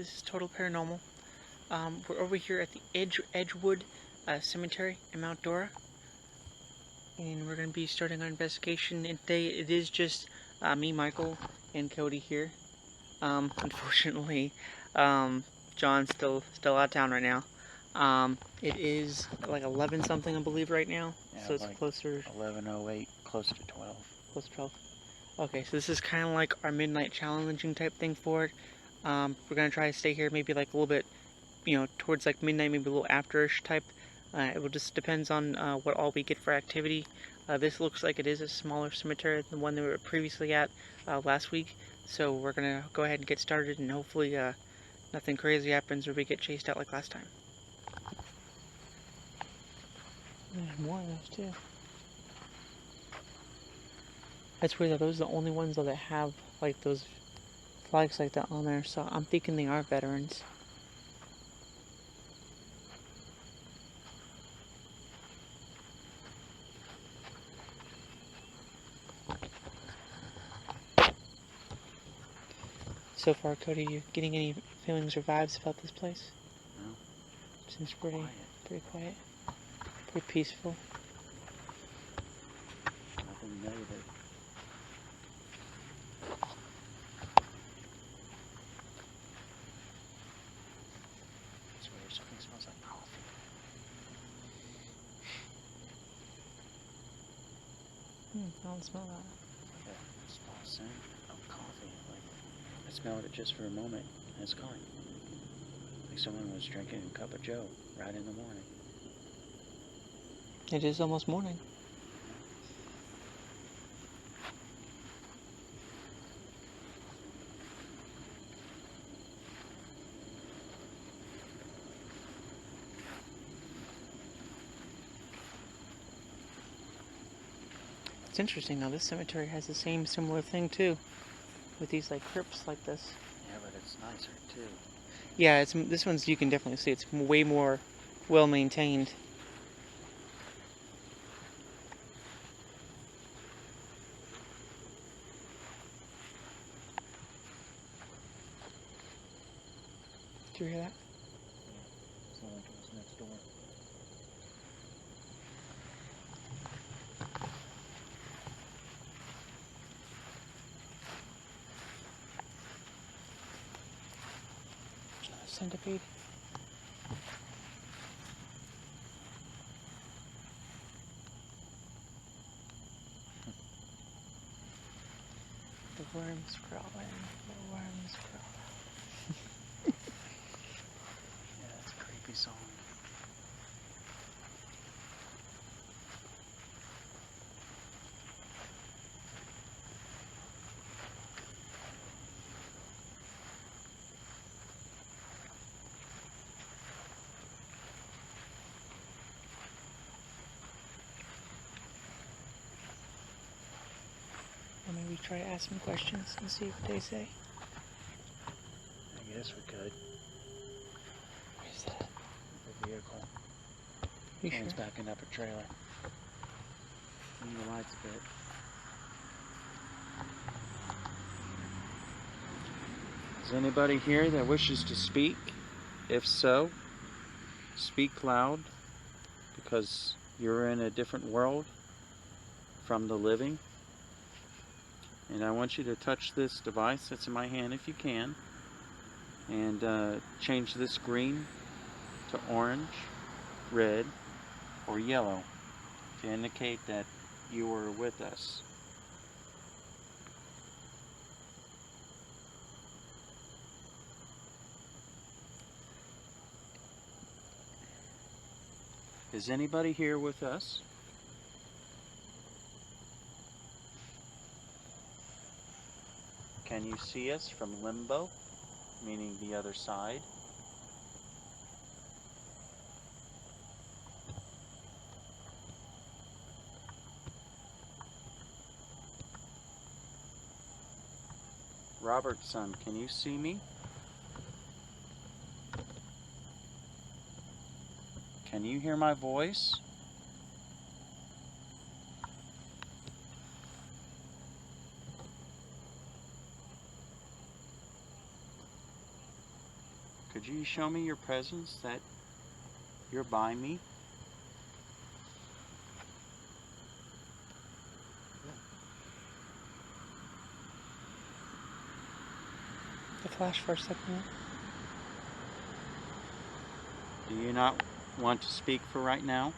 This is Total Paranormal. We're over here at the Edgewood Cemetery in Mount Dora, and we're going to be starting our investigation. And today it is just me, Michael, and Cody here. Unfortunately, John's still out of town right now. It is like 11 something, I believe, right now. Yeah, so it's like closer. 11:08, close to 12. Close to 12. Okay, so this is kind of like our midnight challenging type thing for it. We're gonna try to stay here maybe like a little bit, towards like midnight, maybe a little afterish type. It will just depends on what all we get for activity. This looks like it is a smaller cemetery than the one that we were previously at last week. So we're gonna go ahead and get started, and hopefully nothing crazy happens or we get chased out like last time. There's more of those too. That's weird though, those are the only ones though that have like those flags like that on there, so I'm thinking they are veterans. So far, Cody, you getting any feelings or vibes about this place? No. Seems pretty quiet, pretty peaceful. Nothing negative. It's weird, something smells like coffee. I don't smell that. Like a small scent of coffee. Like, I smelled it just for a moment, and it's gone. Like someone was drinking a cup of joe right in the morning. It is almost morning. It's interesting now, this cemetery has the same similar thing too, with these like crypts like this. Yeah, but it's nicer too. Yeah, this one's, you can definitely see it's way more well maintained. Did you hear that? Yeah, it's not like it was next door. Centipede. The worms crawling. The worms crawling. Yeah, that's a creepy song. Or maybe try to ask some questions and see what they say. I guess we could. What is that? The vehicle. You Someone's sure? backing up a trailer. Turn the lights a bit. Is anybody here that wishes to speak? If so, speak loud, because you're in a different world from the living. And I want you to touch this device that's in my hand if you can, and change this green to orange, red, or yellow to indicate that you are with us. Is anybody here with us? Can you see us from limbo, meaning the other side? Robertson, can you see me? Can you hear my voice? you show me your presence, that you're by me? The flash for a second. Do you not want to speak for right now?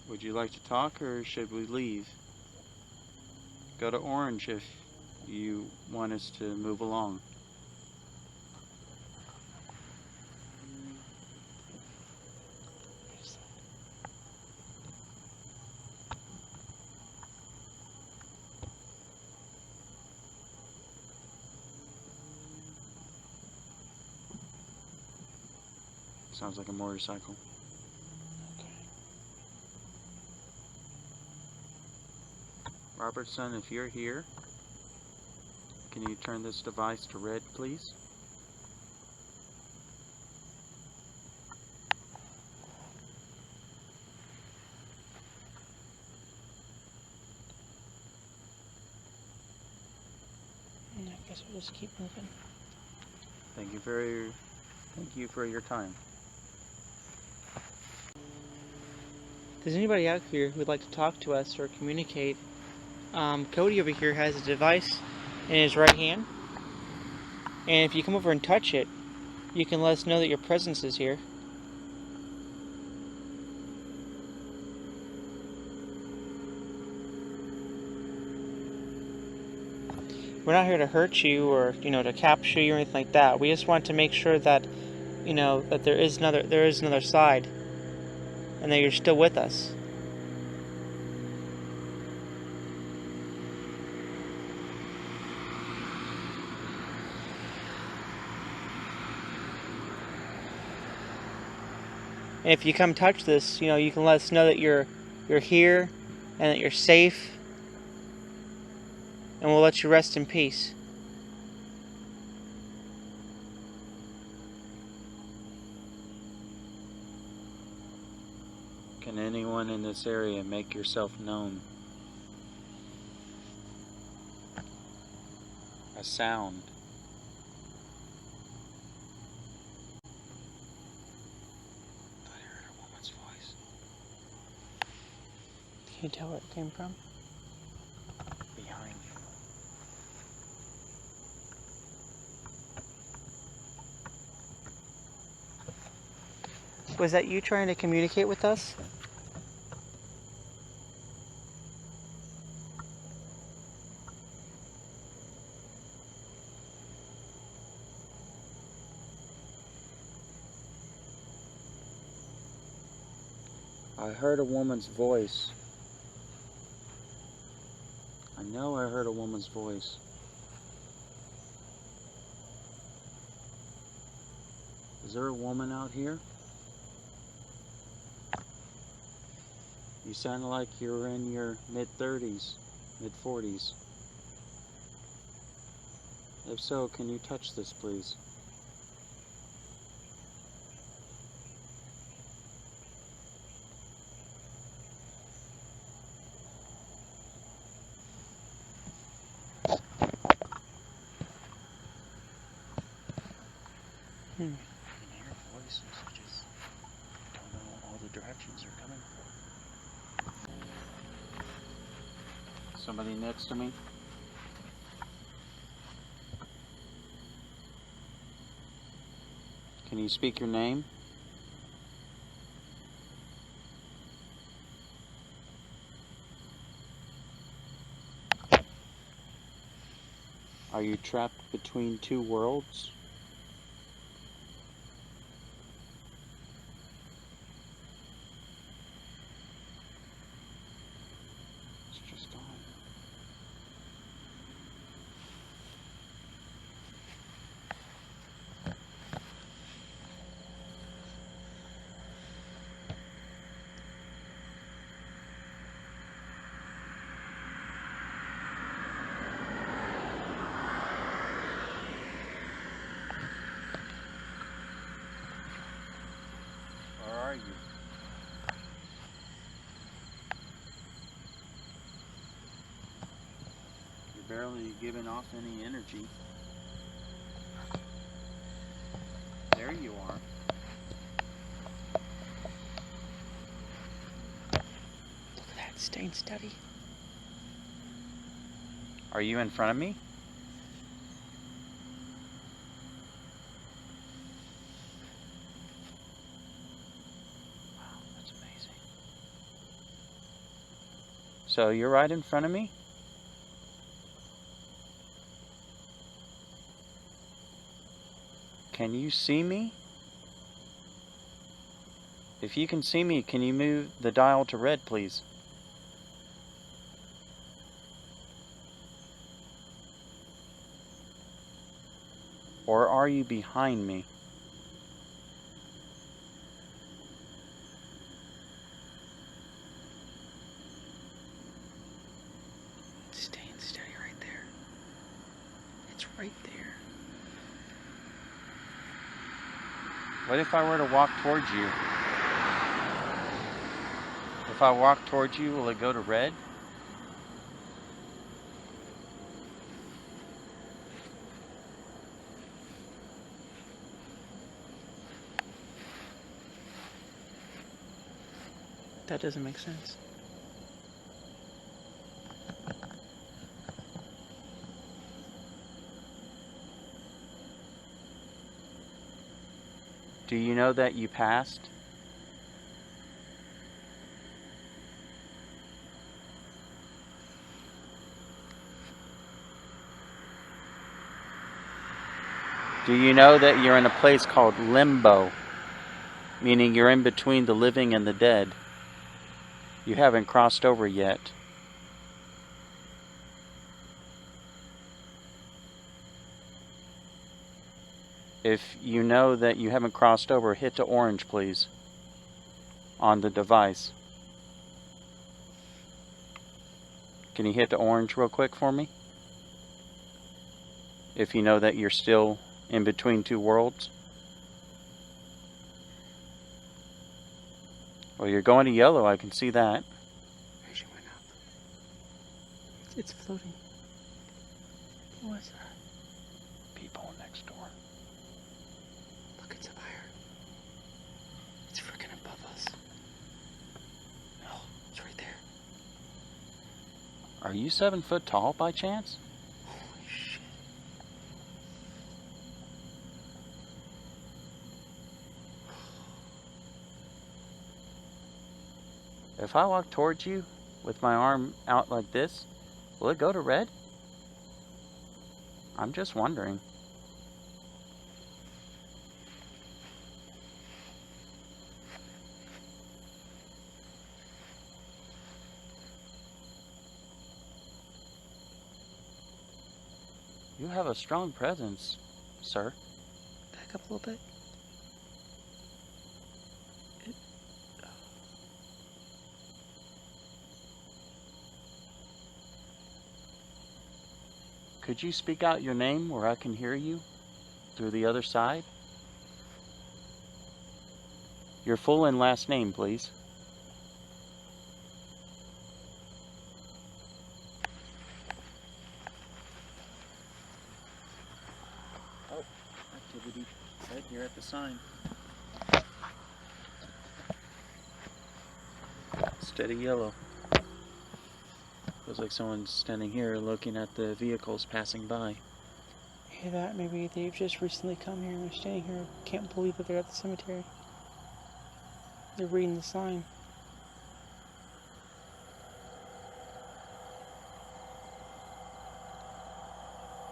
Would you like to talk, or should we leave? Go to Orange if you want us to move along. Sounds like a motorcycle. Robertson, if you're here, can you turn this device to red, please? I guess we'll just keep moving. Thank you for your time. If there's anybody out here who would like to talk to us or communicate, Cody over here has a device in his right hand, and if you come over and touch it, you can let us know that your presence is here. We're not here to hurt you or, to capture you or anything like that. We just want to make sure that, that there is another side, and that you're still with us. And if you come touch this, you can let us know that you're here and that you're safe, and we'll let you rest in peace. Can anyone in this area make yourself known? A sound. I heard a woman's voice. Can you tell where it came from? Behind you. Was that you trying to communicate with us? I heard a woman's voice. I know I heard a woman's voice. Is there a woman out here? You sound like you're in your mid-30s, mid-40s. If so, can you touch this, please? I can hear voices, I just don't know all the directions they're coming from. Somebody next to me? Can you speak your name? Are you trapped between two worlds? It's just gone. Where are you? barely giving off any energy. There you are. Look at that, staying steady. Are you in front of me? Wow, that's amazing. So you're right in front of me? Can you see me? If you can see me, can you move the dial to red, please? Or are you behind me? Staying steady right there. It's right there. What if I were to walk towards you? If I walk towards you, will it go to red? That doesn't make sense. Do you know that you passed? Do you know that you're in a place called limbo, meaning you're in between the living and the dead? You haven't crossed over yet. If you know that you haven't crossed over, hit to orange, please, on the device. Can you hit to orange real quick for me? If you know that you're still in between two worlds. Well, you're going to yellow, I can see that. She went up. It's floating. What is that? People next door. Look, it's up higher. It's freaking above us. Oh, it's right there. Are you 7 foot tall by chance? Holy shit. If I walk towards you with my arm out like this, will it go to red? I'm just wondering. You have a strong presence, sir. Back up a little bit. Could you speak out your name where I can hear you through the other side? Your full and last name, please. Oh, activity right here at the sign. Steady yellow. Feels like someone's standing here looking at the vehicles passing by. Hear that? Maybe they've just recently come here and they're standing here. Can't believe that they're at the cemetery. They're reading the sign.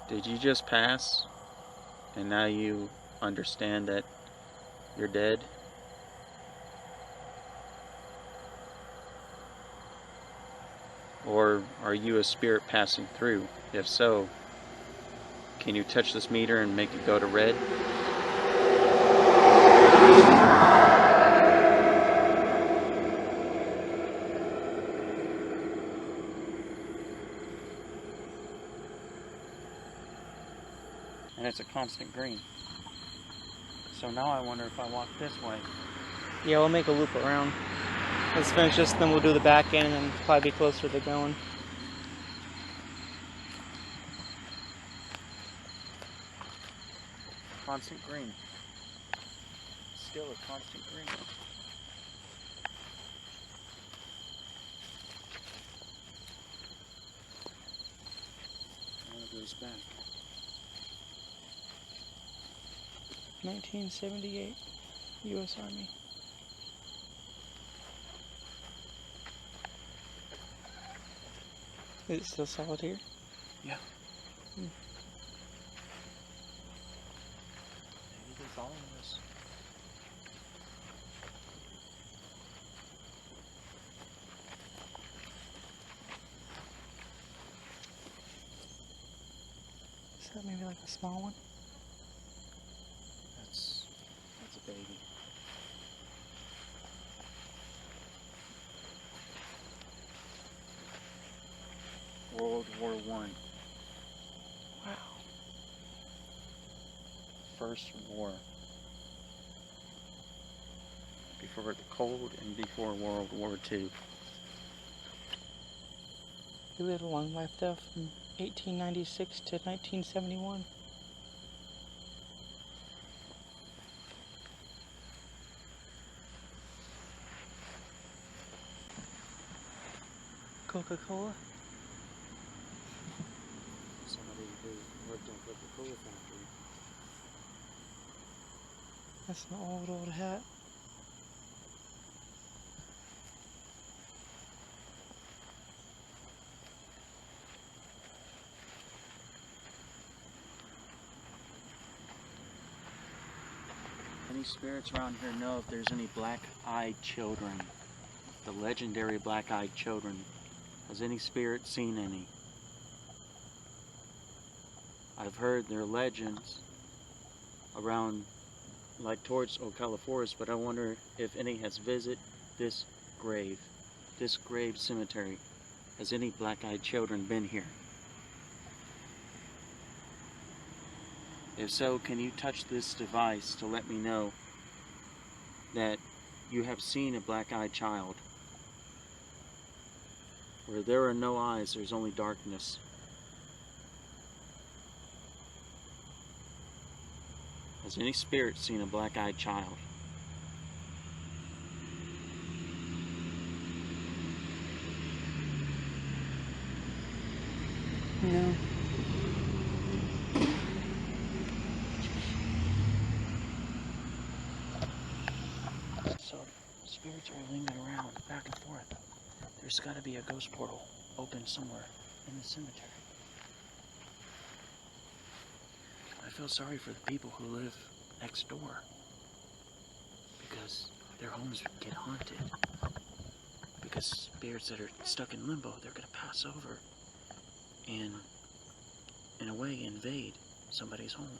Did you just pass and now you understand that you're dead? Or are you a spirit passing through? If so, can you touch this meter and make it go to red? And it's a constant green. So now I wonder if I walk this way. Yeah, we'll make a loop around. Let's finish this, then we'll do the back end, and then probably be closer to going. constant green. Still a constant green. Now it goes back. 1978, U.S. Army. Is it still solid here? Yeah. Hmm. Maybe they're following us. Is that maybe like a small one? That's a baby. World War I. Wow. First war. Before the Cold and before World War II. He lived a long life though, from 1896 to 1971. Coca-Cola? Somebody who worked in a Coca-Cola factory. That's an old hat. Any spirits around here know if there's any black-eyed children? The legendary black-eyed children. Has any spirit seen any? I've heard there are legends around, like towards Ocala Forest, but I wonder if any has visited this grave cemetery. Has any black-eyed children been here? If so, can you touch this device to let me know that you have seen a black-eyed child? Where there are no eyes, there's only darkness. Has any spirit seen a black-eyed child? No. So, spirits are lingering around, back and forth. There's got to be a ghost portal open somewhere in the cemetery. I feel sorry for the people who live next door, because their homes get haunted. Because spirits that are stuck in limbo, they're going to pass over and, in a way, invade somebody's home.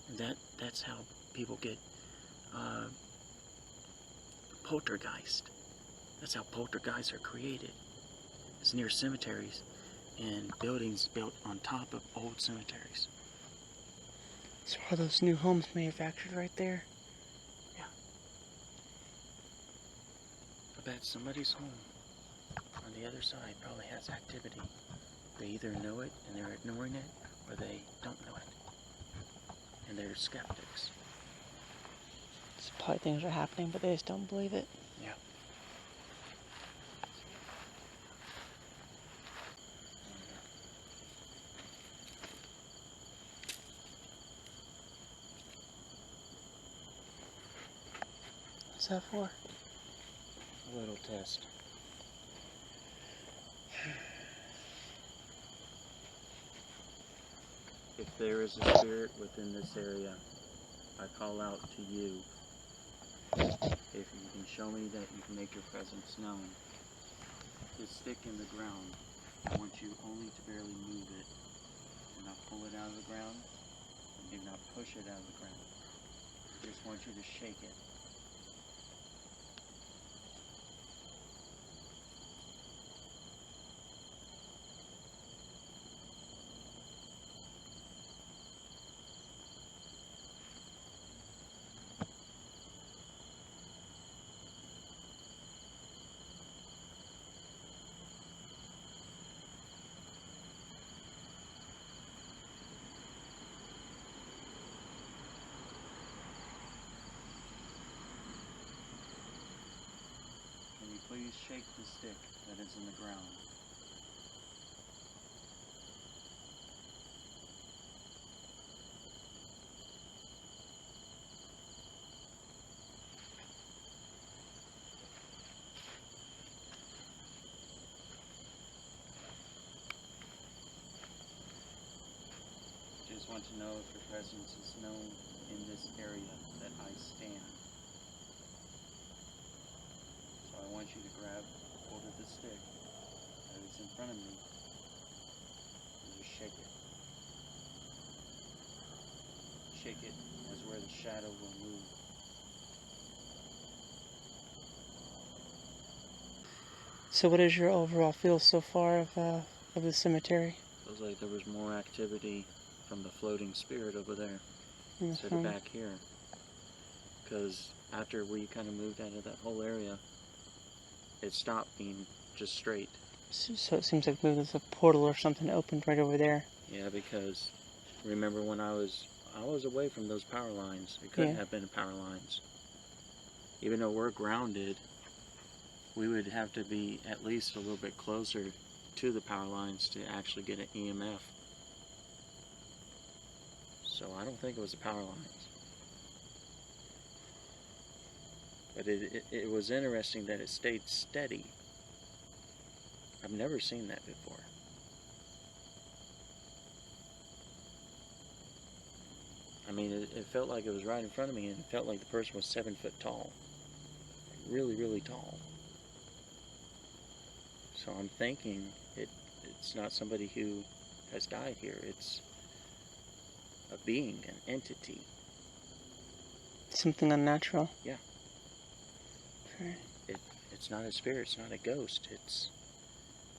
And that's how people get poltergeist. That's how poltergeists are created. It's near cemeteries and buildings built on top of old cemeteries. So are those new homes manufactured right there? Yeah. I bet somebody's home on the other side probably has activity. They either know it and they're ignoring it, or they don't know it. And they're skeptics. So probably things are happening, but they just don't believe it. Yeah. What's that for? A little test. If there is a spirit within this area, I call out to you. If you can show me that you can make your presence known, this stick in the ground, I want you only to barely move it. Do not pull it out of the ground, and do not push it out of the ground. I just want you to shake it. take the stick that is in the ground. Just want to know if your presence is known in this area that I stand. So I want you to grab hold of the stick that is in front of me and just shake it. Shake it as where the shadow will move. So what is your overall feel so far of the cemetery? Feels like there was more activity from the floating spirit over there instead Mm-hmm. of back here. Because after we kind of moved out of that whole area, it stopped being just straight. So it seems like maybe there's a portal or something opened right over there. Yeah, because remember when I was away from those power lines. It couldn't have been power lines. Even though we're grounded, we would have to be at least a little bit closer to the power lines to actually get an EMF. So I don't think it was the power lines. But it was interesting that it stayed steady. I've never seen that before. I mean, it felt like it was right in front of me, and it felt like the person was 7 foot tall. Really, really tall. So I'm thinking it's not somebody who has died here. It's a being, an entity. Something unnatural. Yeah. Okay. It's not a spirit, it's not a ghost. It's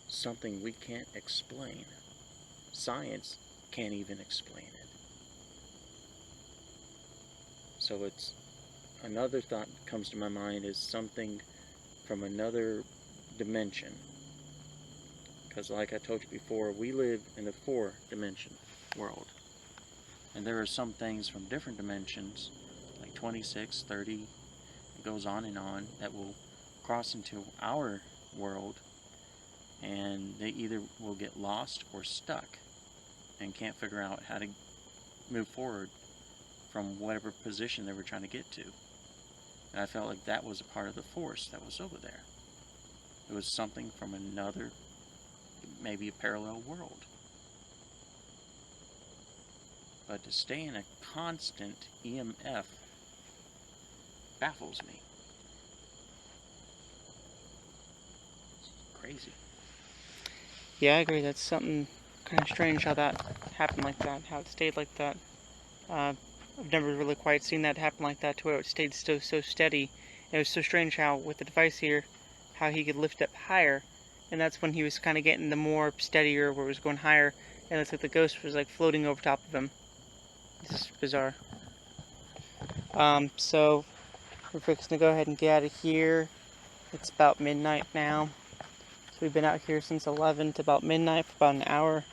something we can't explain. Science can't even explain it. So it's another thought that comes to my mind is something from another dimension. Because like I told you before, we live in a 4-dimension world. And there are some things from different dimensions, like 26, 30, it goes on, that will cross into our world, and they either will get lost or stuck and can't figure out how to move forward from whatever position they were trying to get to. And I felt like that was a part of the force that was over there. It was something from another, maybe a parallel world. But to stay in a constant EMF baffles me. It's crazy. Yeah, I agree. That's something kind of strange how that happened like that, how it stayed like that. I've never really quite seen that happen like that, to where it stayed so steady. And it was so strange how, with the device here, how he could lift up higher, and that's when he was kind of getting the more steadier, where it was going higher, and it's like the ghost was like floating over top of him. This is bizarre. So we're fixing to go ahead and get out of here. It's about midnight now. So we've been out here since 11 to about midnight for about an hour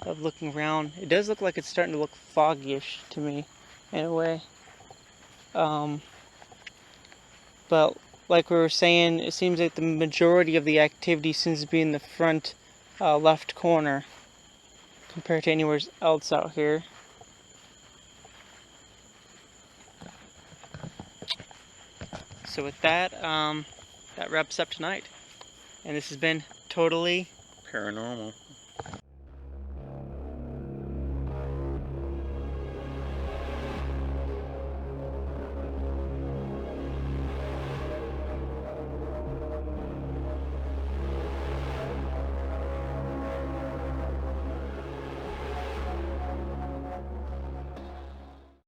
of looking around. It does look like it's starting to look foggy-ish to me, in a way. But like we were saying, it seems like the majority of the activity seems to be in the front left corner compared to anywhere else out here. So with that, that wraps up tonight. And this has been Totally Paranormal.